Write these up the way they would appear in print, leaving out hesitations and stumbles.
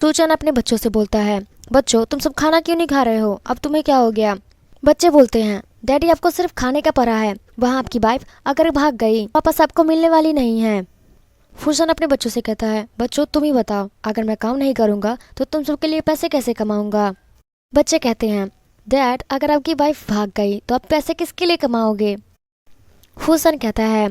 सूचन अपने बच्चों से बोलता है, बच्चों तुम सब खाना क्यों नहीं खा रहे हो, अब तुम्हें क्या हो गया। बच्चे बोलते हैं, डैडी आपको सिर्फ खाने का पड़ा है, वहाँ आपकी वाइफ अगर भाग गई वापस आपको मिलने वाली नहीं है। फूसन अपने बच्चों से कहता है, बच्चों तुम ही बताओ, अगर मैं काम नहीं करूंगा तो तुम सबके लिए पैसे कैसे कमाऊंगा। बच्चे कहते हैं, डैड अगर आपकी वाइफ भाग गई तो आप पैसे किसके लिए कमाओगे। फूसन कहता है,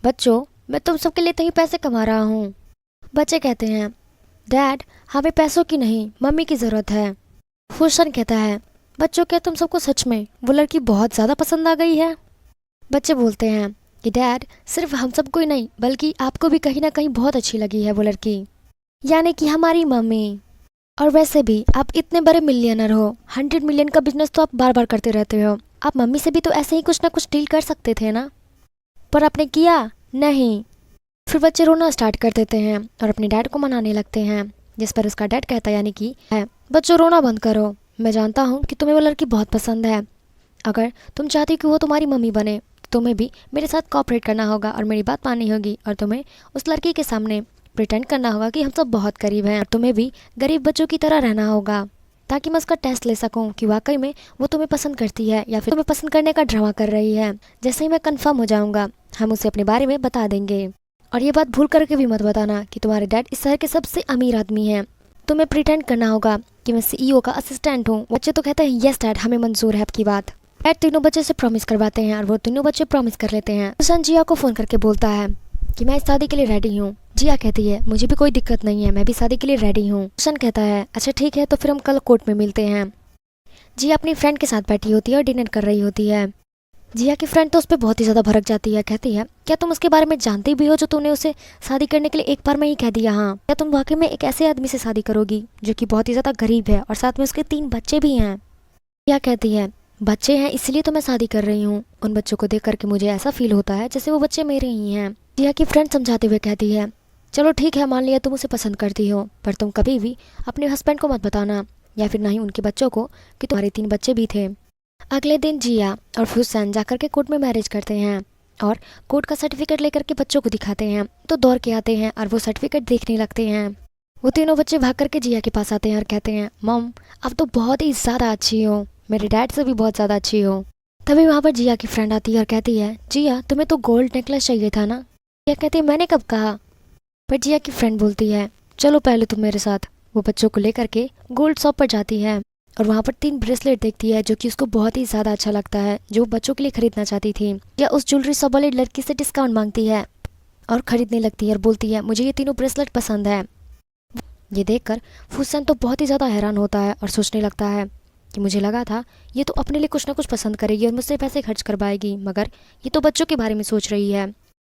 बच्चों मैं तुम सबके लिए तो ही पैसे कमा रहा हूँ। बच्चे कहते हैं, डैड हमें पैसों की नहीं मम्मी की ज़रूरत है। फूसन कहता है, बच्चों क्या तुम सबको सच में वो लड़की बहुत ज़्यादा पसंद आ गई है। बच्चे बोलते हैं कि डैड सिर्फ हम सबको ही नहीं बल्कि आपको भी कहीं ना कहीं बहुत अच्छी लगी है वो लड़की, यानी कि हमारी मम्मी। और वैसे भी आप इतने बड़े मिलियनर हो, 100 मिलियन का बिजनेस तो आप बार बार करते रहते हो, आप मम्मी से भी तो ऐसे ही कुछ ना कुछ डील कर सकते थे ना, पर आपने किया नहीं। फिर बच्चे रोना स्टार्ट कर देते हैं और अपने डैड को मनाने लगते हैं, जिस पर उसका डैड कहता है, यानी कि है, बच्चों रोना बंद करो, मैं जानता हूँ कि तुम्हें वो लड़की बहुत पसंद है, अगर तुम चाहती हो कि वो तुम्हारी मम्मी बने तो तुम्हें भी मेरे साथ कोऑपरेट करना होगा और मेरी बात माननी होगी और तुम्हें उस लड़की के सामने प्रिटेंड करना होगा कि हम सब बहुत करीब हैं और तुम्हें भी गरीब बच्चों की तरह रहना होगा, ताकि मैं उसका टेस्ट ले सकूं कि वाकई में वो तुम्हें पसंद करती है या फिर तुम्हें पसंद करने का ड्रामा कर रही है। जैसे ही मैं कंफर्म हो जाऊंगा हम उसे अपने बारे में बता देंगे, और ये बात भूल करके भी मत बताना कि तुम्हारे डैड इस शहर के सबसे अमीर आदमी हैं। तुम्हें प्रिटेंड करना होगा कि मैं सीईओ का असिस्टेंट हूँ। बच्चे तो कहते हैं, यस डैड हमें मंजूर है आपकी बात। डैड तीनों बच्चे से प्रॉमिस करवाते हैं और वो तीनों बच्चे प्रॉमिस कर लेते हैं। सुशांत जिया को फोन करके बोलता है कि मैं इस शादी के लिए रेडी हूँ। जिया कहती है, मुझे भी कोई दिक्कत नहीं है, मैं भी शादी के लिए रेडी हूँ। सुशांत कहता है, अच्छा ठीक है तो फिर हम कल कोर्ट में मिलते हैं। जिया अपनी फ्रेंड के साथ बैठी होती है और डिनर कर रही होती है। जिया की फ्रेंड तो उस पर बहुत ही ज़्यादा भड़क जाती है, कहती है, क्या तुम उसके बारे में जानती भी हो जो तुमने उसे शादी करने के लिए एक बार में ही कह दिया। हाँ, क्या तुम वाकई में एक ऐसे आदमी से शादी करोगी जो कि बहुत ही ज़्यादा गरीब है और साथ में उसके 3 बच्चे भी हैं। जिया कहती है, बच्चे हैं इसलिए तो मैं शादी कर रही हूँ, उन बच्चों को देख करके मुझे ऐसा फील होता है जैसे वो बच्चे मेरे ही हैं। जिया की फ्रेंड समझाते हुए कहती है, चलो ठीक है मान लिया तुम उसे पसंद करती हो, पर तुम कभी भी अपने हस्बैंड को मत बताना या फिर ना ही उनके बच्चों को कि तुम्हारे 3 बच्चे भी थे। अगले दिन जिया और फुसन जाकर के कोर्ट में मैरिज करते हैं और कोर्ट का सर्टिफिकेट लेकर के बच्चों को दिखाते हैं तो दौड़ के आते हैं और वो सर्टिफिकेट देखने लगते हैं। वो तीनों बच्चे भाग करके जिया के पास आते हैं और कहते हैं, मॉम अब तो बहुत ही ज़्यादा अच्छी हो, मेरे डैड से भी बहुत ज़्यादा अच्छी हो। तभी वहाँ पर जिया की फ्रेंड आती है और कहती है, जिया तुम्हें तो गोल्ड नेकलेस चाहिए था ना। जिया कहती है, मैंने कब कहा। पर जिया की फ्रेंड बोलती है, चलो पहले तुम मेरे साथ। वो बच्चों को लेकर के गोल्ड शॉप पर जाती है और वहाँ पर 3 ब्रेसलेट देखती है जो कि उसको बहुत ही ज़्यादा अच्छा लगता है, जो बच्चों के लिए खरीदना चाहती थी। या उस ज्वेलरी शॉप वाली लड़की से डिस्काउंट मांगती है और खरीदने लगती है और बोलती है, मुझे ये तीनों ब्रेसलेट पसंद है। ये देखकर फुसन तो बहुत ही ज़्यादा हैरान होता है और सोचने लगता है कि मुझे लगा था ये तो अपने लिए कुछ ना कुछ पसंद करेगी और मुझसे पैसे खर्च करवाएगी, मगर ये तो बच्चों के बारे में सोच रही है।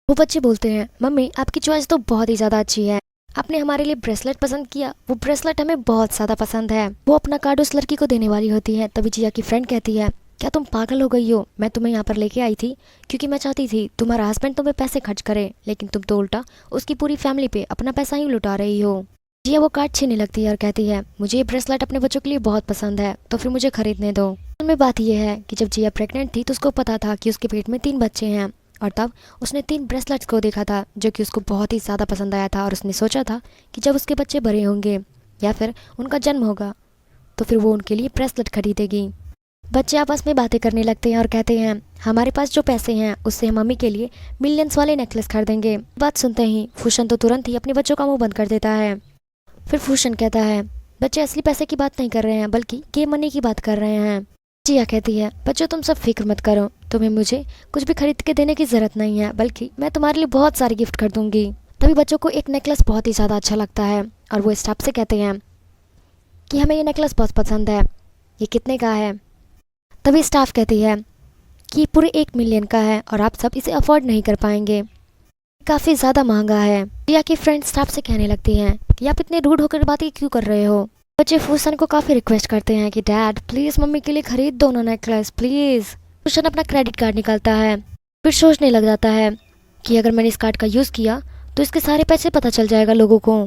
वो बच्चे बोलते हैं, मम्मी आपकी चॉइस तो बहुत ही ज़्यादा अच्छी है, आपने हमारे लिए ब्रेसलेट पसंद किया, वो ब्रेसलेट हमें बहुत ज़्यादा पसंद है। वो अपना कार्ड उस लड़की को देने वाली होती है, तभी जिया की फ्रेंड कहती है, क्या तुम पागल हो गई हो, मैं तुम्हें यहाँ पर लेके आई थी क्योंकि मैं चाहती थी तुम्हारा हस्बैंड तुम्हें पैसे खर्च करे, लेकिन तुम तो उल्टा उसकी पूरी फैमिली पे अपना पैसा ही लुटा रही हो। जिया वो कार्ड छीनने लगती है और कहती है, मुझे ये ब्रेसलेट अपने बच्चों के लिए बहुत पसंद है तो फिर मुझे खरीदने दो। असल में बात यह है कि जब जिया प्रेग्नेंट थी तो उसको पता था कि उसके पेट में 3 बच्चे हैं और तब उसने 3 ब्रेसलेट्स को देखा था जो कि उसको बहुत ही ज़्यादा पसंद आया था और उसने सोचा था कि जब उसके बच्चे बड़े होंगे या फिर उनका जन्म होगा तो फिर वो उनके लिए ब्रेसलेट खरीदेगी। बच्चे आपस में बातें करने लगते हैं और कहते हैं, हमारे पास जो पैसे हैं उससे हम मम्मी के लिए मिलियंस वाले नेकलेस खरीदेंगे। बात सुनते ही फूशन तो तुरंत ही अपने बच्चों का मुंह बंद कर देता है। फिर फूशन कहता है, बच्चे असली पैसे की बात नहीं कर रहे हैं बल्कि गेम मनी की बात कर रहे हैं। जिया कहती है, बच्चों तुम सब फिक्र मत करो, तुम्हें मुझे कुछ भी खरीद के देने की जरूरत नहीं है, बल्कि मैं तुम्हारे लिए बहुत सारे गिफ्ट कर दूंगी। तभी बच्चों को एक नेकलेस बहुत ही ज़्यादा अच्छा लगता है और वो स्टाफ से कहते हैं कि हमें ये नेकलेस बहुत पसंद है, ये कितने का है। तभी स्टाफ कहती है कि पूरे 1 मिलियन का है और आप सब इसे अफोर्ड नहीं कर पाएंगे, काफ़ी ज़्यादा महंगा है। जिया की फ्रेंड स्टाफ से कहने लगती हैं कि आप इतने रूड होकर बातें क्यों कर रहे हो। बच्चे फूसन को काफ़ी रिक्वेस्ट करते हैं कि डैड प्लीज़ मम्मी के लिए खरीद दो ना नेकलेस प्लीज़। फूसन अपना क्रेडिट कार्ड निकालता है, फिर सोचने लग जाता है कि अगर मैंने इस कार्ड का यूज़ किया तो इसके सारे पैसे पता चल जाएगा लोगों को।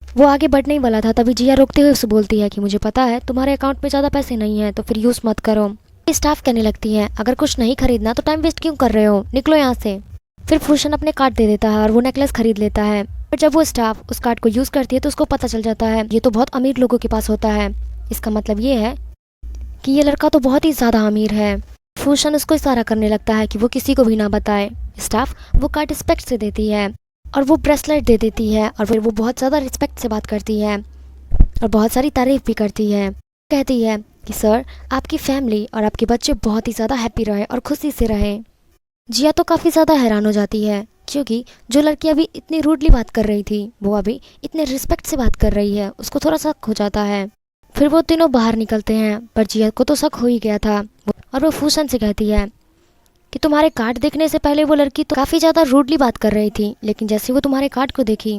वो आगे बढ़ने ही वाला था, तभी जिया रोकते हुए उसे बोलती है कि मुझे पता है तुम्हारे अकाउंट में ज़्यादा पैसे नहीं है तो फिर यूज़ मत करो। स्टाफ कहने लगती है, अगर कुछ नहीं खरीदना तो टाइम वेस्ट क्यों कर रहे हो, निकलो यहाँ से। फिर फूसन अपने कार्ड दे देता है और वो नेकलेस खरीद लेता है। पर जब वो स्टाफ उस कार्ड को यूज़ करती है तो उसको पता चल जाता है ये तो बहुत अमीर लोगों के पास होता है। इसका मतलब ये है कि ये लड़का तो बहुत ही ज़्यादा अमीर है। फूशन उसको इशारा करने लगता है कि वो किसी को भी ना बताए। स्टाफ वो कार्ड रिस्पेक्ट से देती है और वो ब्रेसलेट दे देती है और फिर वो बहुत ज़्यादा रिस्पेक्ट से बात करती है और बहुत सारी तारीफ भी करती है। कहती है कि सर आपकी फैमिली और आपके बच्चे बहुत ही ज़्यादा हैप्पी रहे और खुशी से रहे। जिया तो काफ़ी ज़्यादा हैरान हो जाती है क्योंकि जो लड़की अभी इतनी रूडली बात कर रही थी वो अभी इतने रिस्पेक्ट से बात कर रही है। उसको थोड़ा शक हो जाता है। फिर वो तीनों बाहर निकलते हैं पर जिया को तो शक हो ही गया था और वो फूशन से कहती है कि तुम्हारे कार्ड देखने से पहले वो लड़की तो काफ़ी ज़्यादा रूडली बात कर रही थी, लेकिन जैसे वो तुम्हारे कार्ड को देखी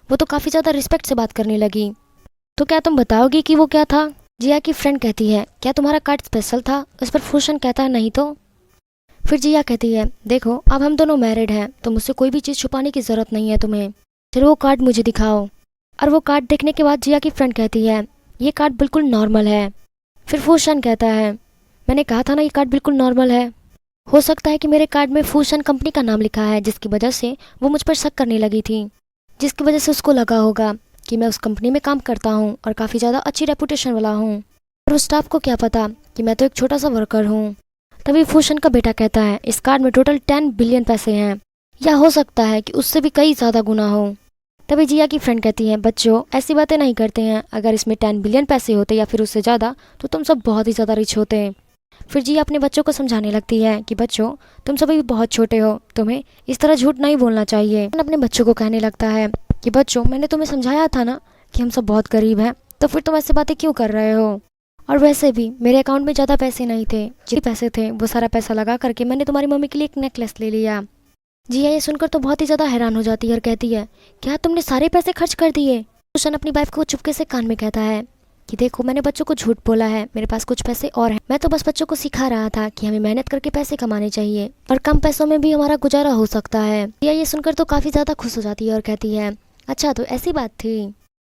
वो तो काफ़ी ज़्यादा रिस्पेक्ट से बात करने लगी। तो क्या तुम बताओगी कि वो क्या था? जिया की फ्रेंड कहती है क्या तुम्हारा कार्ड स्पेशल था? उस पर फूशन कहता है नहीं तो। फिर जिया कहती है देखो अब हम दोनों मैरिड हैं तो मुझसे कोई भी चीज़ छुपाने की ज़रूरत नहीं है तुम्हें। फिर वो कार्ड मुझे दिखाओ। और वो कार्ड देखने के बाद जिया की फ्रेंड कहती है ये कार्ड बिल्कुल नॉर्मल है। फिर फूशन कहता है मैंने कहा था ना ये कार्ड बिल्कुल नॉर्मल है। हो सकता है कि मेरे कार्ड में फूशन कंपनी का नाम लिखा है जिसकी वजह से वो मुझ पर शक करने लगी थी, जिसकी वजह से उसको लगा होगा कि मैं उस कंपनी में काम करता हूँ और काफ़ी ज़्यादा अच्छी रेपुटेशन वाला हूँ। और उस स्टाफ को क्या पता कि मैं तो एक छोटा सा वर्कर हूँ। तभी फूशन का बेटा कहता है इस कार्ड में टोटल 10 बिलियन पैसे हैं, या हो सकता है कि उससे भी कई ज़्यादा गुना हो। तभी जिया की फ्रेंड कहती है बच्चों ऐसी बातें नहीं करते हैं, अगर इसमें 10 बिलियन पैसे होते या फिर उससे ज़्यादा तो तुम सब बहुत ही ज़्यादा रिच होते। फिर जिया अपने बच्चों को समझाने लगती है कि बच्चों तुम सभी बहुत छोटे हो, तुम्हें इस तरह झूठ नहीं बोलना चाहिए। अपने बच्चों को कहने लगता है कि बच्चों मैंने तुम्हें समझाया था ना कि हम सब बहुत गरीब हैं, तो फिर तुम ऐसे बातें क्यों कर रहे हो? और वैसे भी मेरे अकाउंट में ज़्यादा पैसे नहीं थे, जितने पैसे थे वो सारा पैसा लगा करके मैंने तुम्हारी मम्मी के लिए एक नेकलेस ले लिया। जिया ये सुनकर तो बहुत ही ज़्यादा हैरान हो जाती है और कहती है क्या तुमने सारे पैसे खर्च कर दिए? रोशन अपनी वाइफ को चुपके से कान में कहता है कि देखो मैंने बच्चों को झूठ बोला है, मेरे पास कुछ पैसे और हैं, मैं तो बस बच्चों को सिखा रहा था कि हमें मेहनत करके पैसे कमाने चाहिए और कम पैसों में भी हमारा गुजारा हो सकता है। जिया ये सुनकर तो काफ़ी ज़्यादा खुश हो जाती है और कहती है अच्छा तो ऐसी बात थी।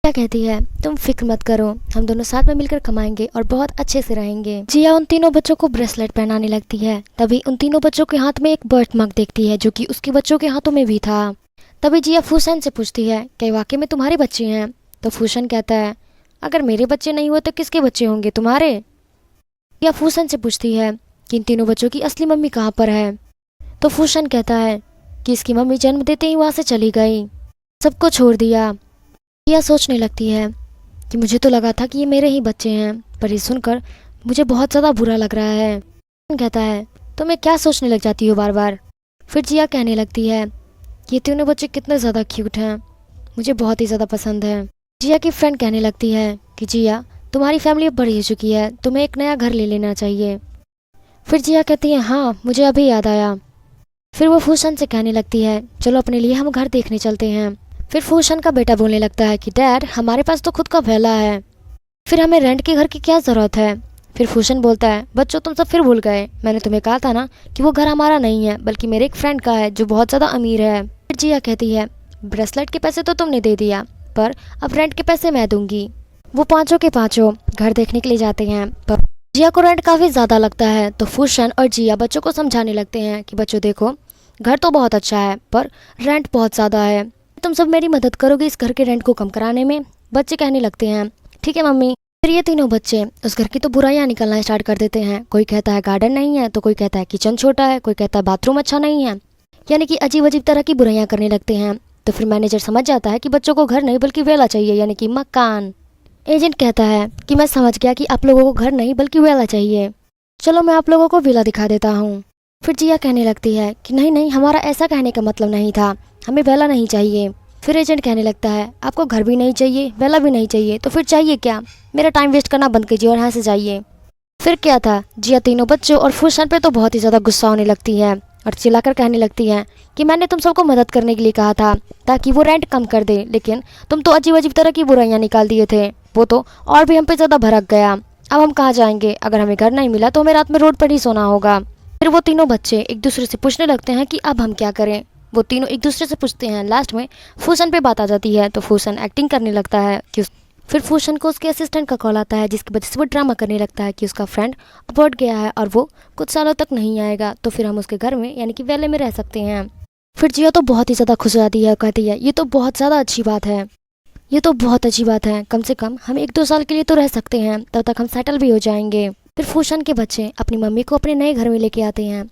जिया कहती है तुम फिक्र मत करो, हम दोनों साथ में मिलकर कमाएंगे और बहुत अच्छे से रहेंगे। जिया उन तीनों बच्चों को ब्रेसलेट पहनाने लगती है। तभी उन तीनों बच्चों के हाथ में एक बर्थ मग देखती है जो कि उसके बच्चों के हाथों में भी था। तभी जिया फूशन से पूछती है क्या वाकई में तुम्हारे बच्चे हैं? तो फूशन कहता है अगर मेरे बच्चे नहीं हुए तो किसके बच्चे होंगे, तुम्हारे? या फूशन से पूछती है कि इन तीनों बच्चों की असली मम्मी कहाँ पर है? तो फूशन कहता है कि इसकी मम्मी जन्म देते ही वहाँ से चली गई, सबको छोड़ दिया। यह सोचने लगती है कि मुझे तो लगा था कि ये मेरे ही बच्चे हैं, पर ये सुनकर मुझे बहुत ज़्यादा बुरा लग रहा है। कहता है तो मैं क्या सोचने लग जाती हूँ बार बार। फिर जिया कहने लगती है कि ये तीनों बच्चे कितने ज़्यादा क्यूट हैं, मुझे बहुत ही ज़्यादा पसंद है। जिया की फ्रेंड कहने लगती है कि जिया तुम्हारी फैमिली अब बड़ी हो चुकी है, तुम्हें एक नया घर ले लेना चाहिए। फिर जिया कहती है हाँ मुझे अभी याद आया। फिर वो फूशन से कहने लगती है चलो अपने लिए हम घर देखने चलते हैं। फिर फूशन का बेटा बोलने लगता है कि डैड हमारे पास तो खुद का वेला है, फिर हमें रेंट के घर की क्या ज़रूरत है? फिर फूशन बोलता है बच्चों तुम सब फिर भूल गए, मैंने तुम्हें कहा था ना कि वो घर हमारा नहीं है बल्कि मेरे एक फ्रेंड का है जो बहुत ज़्यादा अमीर है। फिर जिया कहती है ब्रेसलेट के पैसे तो तुमने दे दिया, पर अब रेंट के पैसे मैं दूंगी। वो पांचों के पांचों घर देखने के लिए जाते हैं, पर जिया को रेंट काफ़ी ज़्यादा लगता है। तो फूशन और जिया बच्चों को समझाने लगते हैं कि बच्चों देखो घर तो बहुत अच्छा है पर रेंट बहुत ज़्यादा है, तुम सब मेरी मदद करोगे इस घर के रेंट को कम कराने में? बच्चे कहने लगते हैं ठीक है मम्मी। फिर ये तीनों बच्चे उस घर की तो बुराइयां निकलना स्टार्ट कर देते हैं। कोई कहता है गार्डन नहीं है, तो कोई कहता है किचन छोटा है, कोई कहता है बाथरूम अच्छा नहीं है, यानी कि अजीब अजीब तरह की बुराइयां करने लगते हैं। तो फिर मैनेजर समझ जाता है कि बच्चों को घर नहीं बल्कि वेला चाहिए, यानी कि मकान। एजेंट कहता है कि मैं समझ गया कि आप लोगों को घर नहीं बल्कि वेला चाहिए, चलो मैं आप लोगों को विला दिखा देता हूँ। फिर जिया कहने लगती है कि नहीं नहीं हमारा ऐसा कहने का मतलब नहीं था, हमें वेला नहीं चाहिए। फिर एजेंट कहने लगता है आपको घर भी नहीं चाहिए वेला भी नहीं चाहिए, तो फिर चाहिए क्या? मेरा टाइम वेस्ट करना बंद कीजिए और यहाँ से जाइए। फिर क्या था, जिया तीनों बच्चों और फूशन पे तो बहुत ही ज़्यादा गुस्सा होने लगती है और चिल्लाकर कहने लगती है कि मैंने तुम सबको मदद करने के लिए कहा था ताकि वो रेंट कम कर दे, लेकिन तुम तो अजीब अजीब तरह की बुराइयां निकाल दिए थे, वो तो और भी हम पे ज़्यादा भड़क गया। अब हम कहाँ जाएंगे? अगर हमें घर नहीं मिला तो हमें रात में रोड पर ही सोना होगा। फिर वो तीनों बच्चे एक दूसरे से पूछने लगते हैं कि अब हम क्या करें। वो तीनों एक दूसरे से पूछते हैं। लास्ट में फूशन पे बात आ जाती है, तो फूशन एक्टिंग करने लगता है कि फिर फूशन को उसके असिस्टेंट का कॉल आता है, जिसकी वजह से वो ड्रामा करने लगता है कि उसका फ्रेंड अबॉर्ड गया है और वो कुछ सालों तक नहीं आएगा, तो फिर हम उसके घर में यानी कि वेले में रह सकते हैं। फिर जिया तो बहुत ही ज़्यादा खुश हो जाती है, कहती है ये तो बहुत ज़्यादा अच्छी बात है, ये तो बहुत अच्छी बात है, कम से कम हम 1-2 साल के लिए तो रह सकते हैं, तब तक हम सेटल भी हो जाएंगे। फिर फूशन के बच्चे अपनी मम्मी को अपने नए घर में लेके आते हैं